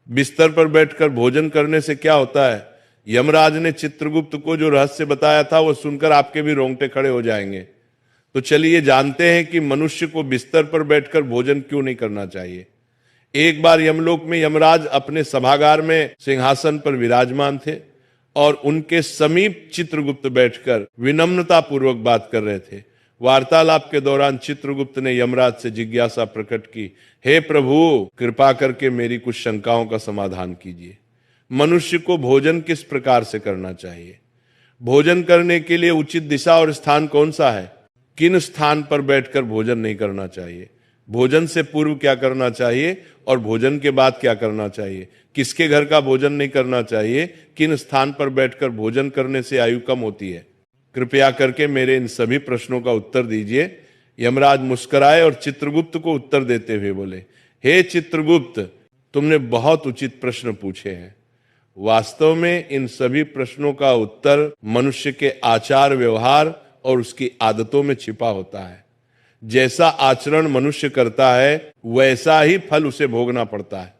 बिस्तर पर बैठकर भोजन करने से क्या होता है? यमराज ने चित्रगुप्त को जो रहस्य बताया था वो सुनकर आपके भी रोंगटे खड़े हो जाएंगे। तो चलिए जानते हैं कि मनुष्य को बिस्तर पर बैठकर भोजन क्यों नहीं करना चाहिए। एक बार यमलोक में यमराज अपने सभागार में सिंहासन पर विराजमान थे और उनके समीप चित्रगुप्त बैठकर विनम्रता पूर्वक बात कर रहे थे। वार्तालाप के दौरान चित्रगुप्त ने यमराज से जिज्ञासा प्रकट की, हे प्रभु, कृपा करके मेरी कुछ शंकाओं का समाधान कीजिए। मनुष्य को भोजन किस प्रकार से करना चाहिए? भोजन करने के लिए उचित दिशा और स्थान कौन सा है? किन स्थान पर बैठकर भोजन नहीं करना चाहिए? भोजन से पूर्व क्या करना चाहिए और भोजन के बाद क्या करना चाहिए? किसके घर का भोजन नहीं करना चाहिए? किन स्थान पर बैठकर भोजन करने से आयु कम होती है? कृपया करके मेरे इन सभी प्रश्नों का उत्तर दीजिए। यमराज मुस्कुराए और चित्रगुप्त को उत्तर देते हुए बोले, हे चित्रगुप्त, तुमने बहुत उचित प्रश्न पूछे हैं। वास्तव में इन सभी प्रश्नों का उत्तर मनुष्य के आचार व्यवहार और उसकी आदतों में छिपा होता है। जैसा आचरण मनुष्य करता है वैसा ही फल उसे भोगना पड़ता है।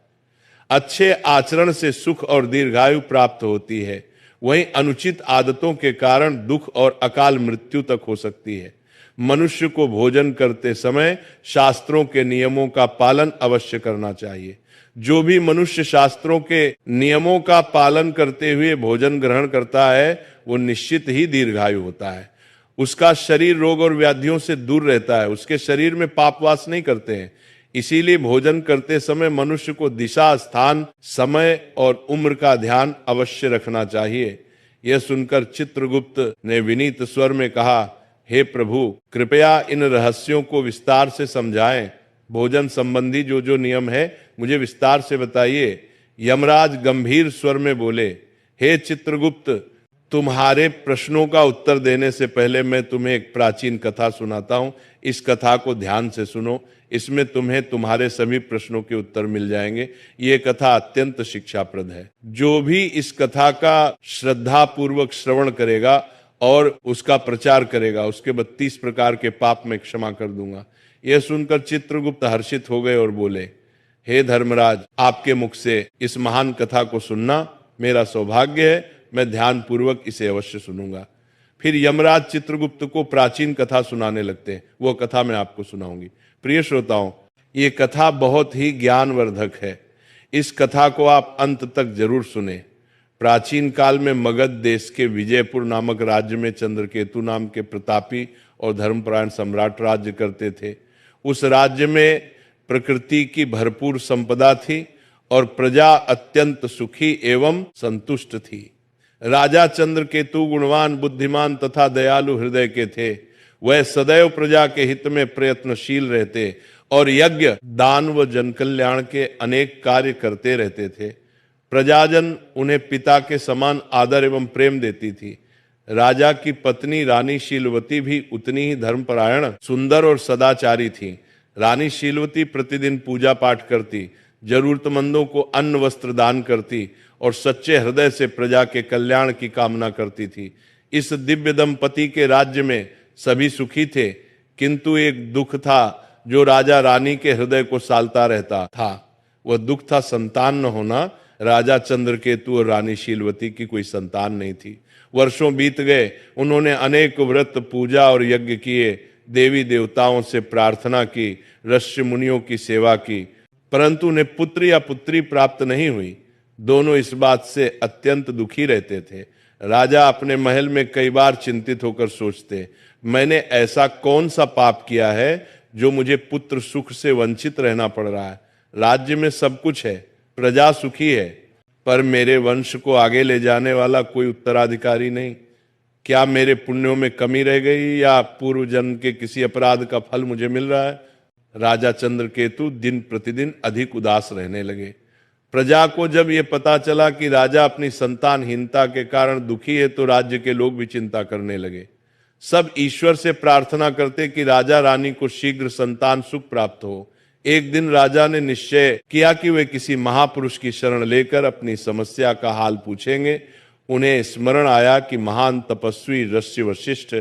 अच्छे आचरण से सुख और दीर्घायु प्राप्त होती है, वहीं अनुचित आदतों के कारण दुख और अकाल मृत्यु तक हो सकती है। मनुष्य को भोजन करते समय शास्त्रों के नियमों का पालन अवश्य करना चाहिए। जो भी मनुष्य शास्त्रों के नियमों का पालन करते हुए भोजन ग्रहण करता है वो निश्चित ही दीर्घायु होता है। उसका शरीर रोग और व्याधियों से दूर रहता है, उसके शरीर में पाप वास नहीं करते हैं। इसीलिए भोजन करते समय मनुष्य को दिशा, स्थान, समय और उम्र का ध्यान अवश्य रखना चाहिए। यह सुनकर चित्रगुप्त ने विनीत स्वर में कहा, हे प्रभु, कृपया इन रहस्यों को विस्तार से समझाएं। भोजन संबंधी जो जो नियम है मुझे विस्तार से बताइए। यमराज गंभीर स्वर में बोले, हे चित्रगुप्त, तुम्हारे प्रश्नों का उत्तर देने से पहले मैं तुम्हें एक प्राचीन कथा सुनाता हूं। इस कथा को ध्यान से सुनो, इसमें तुम्हें तुम्हारे सभी प्रश्नों के उत्तर मिल जाएंगे। ये कथा अत्यंत शिक्षाप्रद है। जो भी इस कथा का श्रद्धा पूर्वक श्रवण करेगा और उसका प्रचार करेगा उसके 32 प्रकार के पाप मैं क्षमा कर दूंगा। यह सुनकर चित्रगुप्त हर्षित हो गए और बोले, हे धर्मराज, आपके मुख से इस महान कथा को सुनना मेरा सौभाग्य है। मैं ध्यान पूर्वक इसे अवश्य सुनूंगा। फिर यमराज चित्रगुप्त को प्राचीन कथा सुनाने लगते हैं। वो कथा मैं आपको सुनाऊंगी। प्रिय श्रोताओं, ये कथा बहुत ही ज्ञानवर्धक है। इस कथा को आप अंत तक जरूर सुने। प्राचीन काल में मगध देश के विजयपुर नामक राज्य में चंद्रकेतु नाम के प्रतापी और धर्मपरायण सम्राट राज्य करते थे। उस राज्य में प्रकृति की भरपूर संपदा थी और प्रजा अत्यंत सुखी एवं संतुष्ट थी। राजा चंद्रकेतु गुणवान, बुद्धिमान तथा दयालु हृदय के थे। वह सदैव प्रजा के हित में प्रयत्नशील रहते और यज्ञ, दान व जनकल्याण के अनेक कार्य करते रहते थे। प्रजाजन उन्हें पिता के समान आदर एवं प्रेम देती थी। राजा की पत्नी रानी शीलवती भी उतनी ही धर्मपरायण, सुंदर और सदाचारी थी। रानी शीलवती प्रतिदिन पूजा पाठ करती, जरूरतमंदों को अन्न वस्त्र दान करती और सच्चे हृदय से प्रजा के कल्याण की कामना करती थी। इस दिव्य दंपति के राज्य में सभी सुखी थे, किंतु एक दुख था जो राजा रानी के हृदय को सालता रहता था। वह दुख था संतान न होना। राजा चंद्रकेतु और रानी शीलवती की कोई संतान नहीं थी। वर्षों बीत गए, उन्होंने अनेक व्रत, पूजा और यज्ञ किए, देवी देवताओं से प्रार्थना की, ऋषि मुनियों की सेवा की, परंतु उन्हें पुत्र या पुत्री प्राप्त नहीं हुई। दोनों इस बात से अत्यंत दुखी रहते थे। राजा अपने महल में कई बार चिंतित होकर सोचते, मैंने ऐसा कौन सा पाप किया है जो मुझे पुत्र सुख से वंचित रहना पड़ रहा है। राज्य में सब कुछ है, प्रजा सुखी है, पर मेरे वंश को आगे ले जाने वाला कोई उत्तराधिकारी नहीं। क्या मेरे पुण्यों में कमी रह गई या पूर्व जन्म के किसी अपराध का फल मुझे मिल रहा है? राजा चंद्रकेतु दिन प्रतिदिन अधिक उदास रहने लगे। प्रजा को जब यह पता चला कि राजा अपनी संतानहीनता के कारण दुखी है तो राज्य के लोग भी चिंता करने लगे। सब ईश्वर से प्रार्थना करते कि राजा रानी को शीघ्र संतान सुख प्राप्त हो। एक दिन राजा ने निश्चय किया कि वे किसी महापुरुष की शरण लेकर अपनी समस्या का हाल पूछेंगे। उन्हें स्मरण आया कि महान तपस्वी ऋषि वशिष्ठ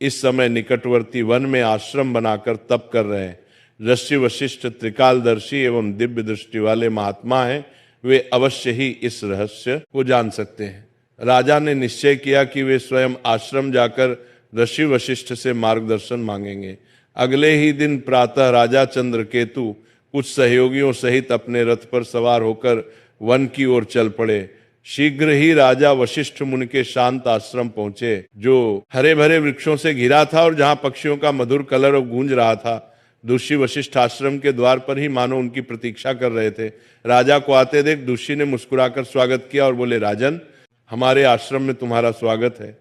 इस समय निकटवर्ती वन में आश्रम बनाकर तप कर रहे हैं। ऋषि वशिष्ठ त्रिकालदर्शी एवं दिव्य दृष्टि वाले महात्मा हैं। वे अवश्य ही इस रहस्य को जान सकते हैं। राजा ने निश्चय किया कि वे स्वयं आश्रम जाकर ऋषि वशिष्ठ से मार्गदर्शन मांगेंगे। अगले ही दिन प्रातः राजा चंद्रकेतु कुछ सहयोगियों सहित अपने रथ पर सवार होकर वन की ओर चल पड़े। शीघ्र ही राजा वशिष्ठ मुनि के शांत आश्रम पहुंचे, जो हरे भरे वृक्षों से घिरा था और जहां पक्षियों का मधुर कलरव गूंज रहा था। ऋषि वशिष्ठ आश्रम के द्वार पर ही मानो उनकी प्रतीक्षा कर रहे थे। राजा को आते देख ऋषि ने मुस्कुराकर स्वागत किया और बोले, राजन, हमारे आश्रम में तुम्हारा स्वागत है।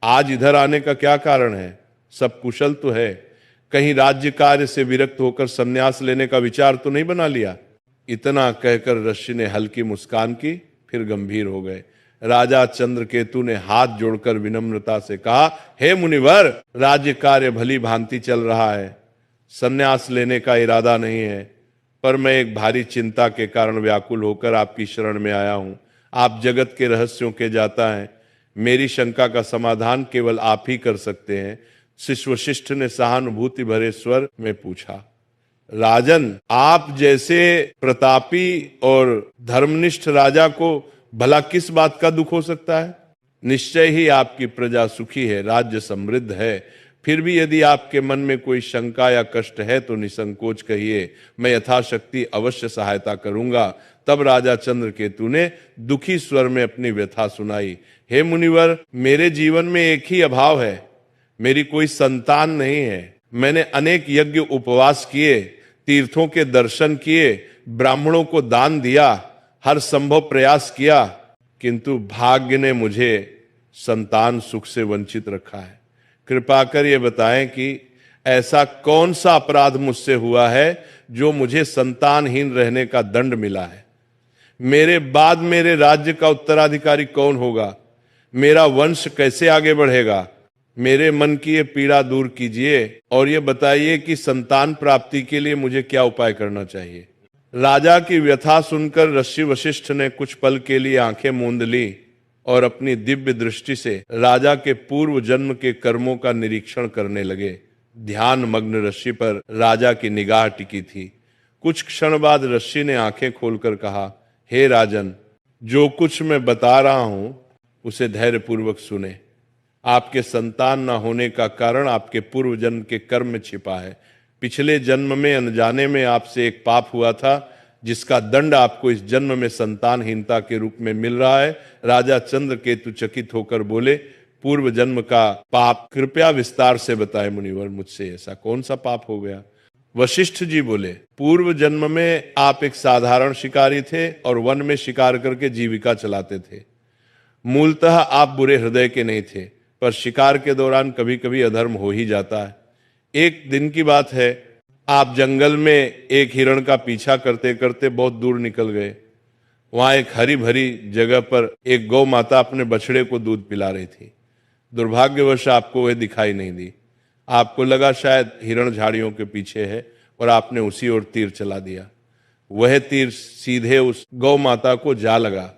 आज इधर आने का क्या कारण है? सब कुशल तो है? कहीं राज्य कार्य से विरक्त होकर संन्यास लेने का विचार तो नहीं बना लिया? इतना कहकर ऋषि ने हल्की मुस्कान की, फिर गंभीर हो गए। राजा चंद्रकेतु ने हाथ जोड़कर विनम्रता से कहा, हे मुनिवर, राज्य कार्य भली भांति चल रहा है, संन्यास लेने का इरादा नहीं है, पर मैं एक भारी चिंता के कारण व्याकुल होकर आपकी शरण में आया हूं। आप जगत के रहस्यों के जाता हैं, मेरी शंका का समाधान केवल आप ही कर सकते हैं। शिष्य वशिष्ठ ने सहानुभूति भरे स्वर में पूछा, राजन, आप जैसे प्रतापी और धर्मनिष्ठ राजा को भला किस बात का दुख हो सकता है? निश्चय ही आपकी प्रजा सुखी है, राज्य समृद्ध है। फिर भी यदि आपके मन में कोई शंका या कष्ट है तो निसंकोच कहिए, मैं यथाशक्ति अवश्य सहायता करूंगा। तब राजा चंद्रकेतु ने दुखी स्वर में अपनी व्यथा सुनाई। हे मुनिवर, मेरे जीवन में एक ही अभाव है, मेरी कोई संतान नहीं है। मैंने अनेक यज्ञ उपवास किए, तीर्थों के दर्शन किए, ब्राह्मणों को दान दिया, हर संभव प्रयास किया, किंतु भाग्य ने मुझे संतान सुख से वंचित रखा है। कृपा कर ये बताएं कि ऐसा कौन सा अपराध मुझसे हुआ है जो मुझे संतानहीन रहने का दंड मिला है? मेरे बाद मेरे राज्य का उत्तराधिकारी कौन होगा? मेरा वंश कैसे आगे बढ़ेगा? मेरे मन की ये पीड़ा दूर कीजिए और ये बताइए कि संतान प्राप्ति के लिए मुझे क्या उपाय करना चाहिए। राजा की व्यथा सुनकर ऋषि वशिष्ठ ने कुछ पल के लिए आंखें मूंद ली और अपनी दिव्य दृष्टि से राजा के पूर्व जन्म के कर्मों का निरीक्षण करने लगे। ध्यान मग्न ऋषि पर राजा की निगाह टिकी थी। कुछ क्षण बाद ऋषि ने आंखें खोलकर कहा, हे राजन, जो कुछ मैं बता रहा हूं उसे धैर्यपूर्वक सुने। आपके संतान न होने का कारण आपके पूर्व जन्म के कर्म में छिपा है। पिछले जन्म में अनजाने में आपसे एक पाप हुआ था, जिसका दंड आपको इस जन्म में संतानहीनता के रूप में मिल रहा है। राजा चंद्रकेतु चकित होकर बोले, पूर्व जन्म का पाप कृपया विस्तार से बताए मुनिवर, मुझसे ऐसा कौन सा पाप हो गया? वशिष्ठ जी बोले, पूर्व जन्म में आप एक साधारण शिकारी थे और वन में शिकार करके जीविका चलाते थे। मूलतः आप बुरे हृदय के नहीं थे, पर शिकार के दौरान कभी कभी अधर्म हो ही जाता है। एक दिन की बात है, आप जंगल में एक हिरण का पीछा करते करते बहुत दूर निकल गए। वहां एक हरी भरी जगह पर एक गौ माता अपने बछड़े को दूध पिला रही थी। दुर्भाग्यवश आपको वह दिखाई नहीं दी। आपको लगा शायद हिरण झाड़ियों के पीछे है और आपने उसी ओर तीर चला दिया। वह तीर सीधे उस गौ माता को जा लगा।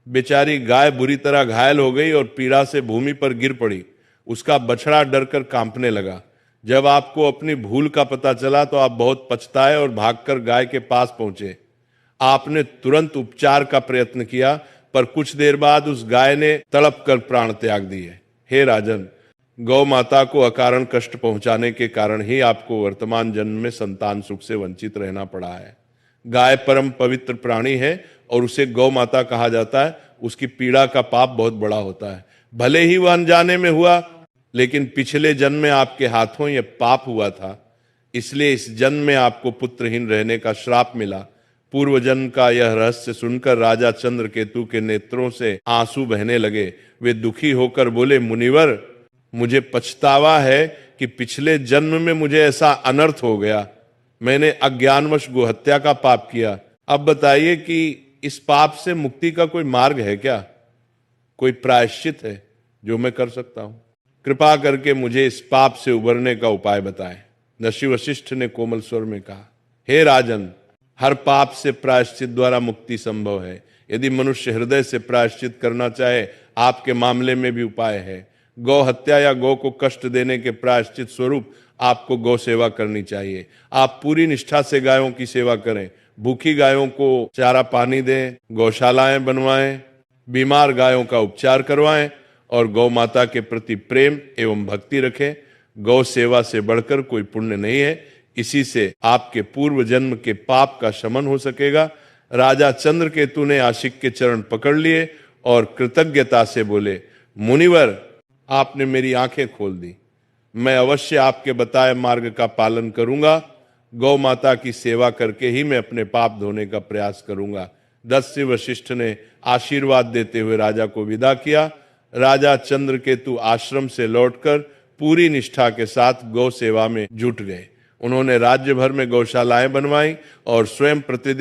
बेचारी गाय बुरी तरह घायल हो गई और पीड़ा से भूमि पर गिर पड़ी। उसका बछड़ा डरकर कांपने लगा। जब आपको अपनी भूल का पता चला तो आप बहुत पछताए और भागकर गाय के पास पहुंचे। आपने तुरंत उपचार का प्रयत्न किया, पर कुछ देर बाद उस गाय ने तड़प कर प्राण त्याग दिए। हे राजन, गौ माता को अकारण कष्ट पहुंचाने के कारण ही आपको वर्तमान जन्म में संतान सुख से वंचित रहना पड़ा है। गाय परम पवित्र प्राणी है और उसे गौ माता कहा जाता है। उसकी पीड़ा का पाप बहुत बड़ा होता है। भले ही वह अनजाने में हुआ, लेकिन पिछले जन्म में आपके हाथों यह पाप हुआ था, इसलिए इस जन्म में आपको पुत्रहीन रहने का श्राप मिला। पूर्व जन्म का यह रहस्य सुनकर राजा चंद्रकेतु के नेत्रों से आंसू बहने लगे। वे दुखी होकर बोले, मुनिवर, मुझे पछतावा है कि पिछले जन्म में मुझे ऐसा अनर्थ हो गया। मैंने अज्ञानवश गोहत्या का पाप किया। अब बताइए कि इस पाप से मुक्ति का कोई मार्ग है क्या? कोई प्रायश्चित है जो मैं कर सकता हूं? कृपा करके मुझे इस पाप से उबरने का उपाय बताएं। ऋषि वशिष्ठ ने कोमल स्वर में कहा, हे राजन, हर पाप से प्रायश्चित द्वारा मुक्ति संभव है। यदि मनुष्य हृदय से प्रायश्चित करना चाहे, आपके मामले में भी उपाय है। गौ हत्या या गौ को कष्ट देने के प्रायश्चित स्वरूप आपको गौ सेवा करनी चाहिए। आप पूरी निष्ठा से गायों की सेवा करें, भूखी गायों को चारा पानी दें, गौशालाएं बनवाएं, बीमार गायों का उपचार करवाएं और गौ माता के प्रति प्रेम एवं भक्ति रखें। गौ सेवा से बढ़कर कोई पुण्य नहीं है। इसी से आपके पूर्व जन्म के पाप का शमन हो सकेगा। राजा चंद्रकेतु ने आशिक के चरण पकड़ लिए और कृतज्ञता से बोले, मुनिवर, आपने मेरी आंखें खोल दी। मैं अवश्य आपके बताए मार्ग का पालन करूंगा। गौ माता की सेवा करके ही मैं अपने पाप धोने का प्रयास करूंगा। दस्य वशिष्ठ ने आशीर्वाद देते हुए राजा को विदा किया। राजा चंद्रकेतु आश्रम से लौटकर पूरी निष्ठा के साथ गौ सेवा में जुट गए। उन्होंने राज्य भर में गौशालाएं बनवाई और स्वयं प्रतिदिन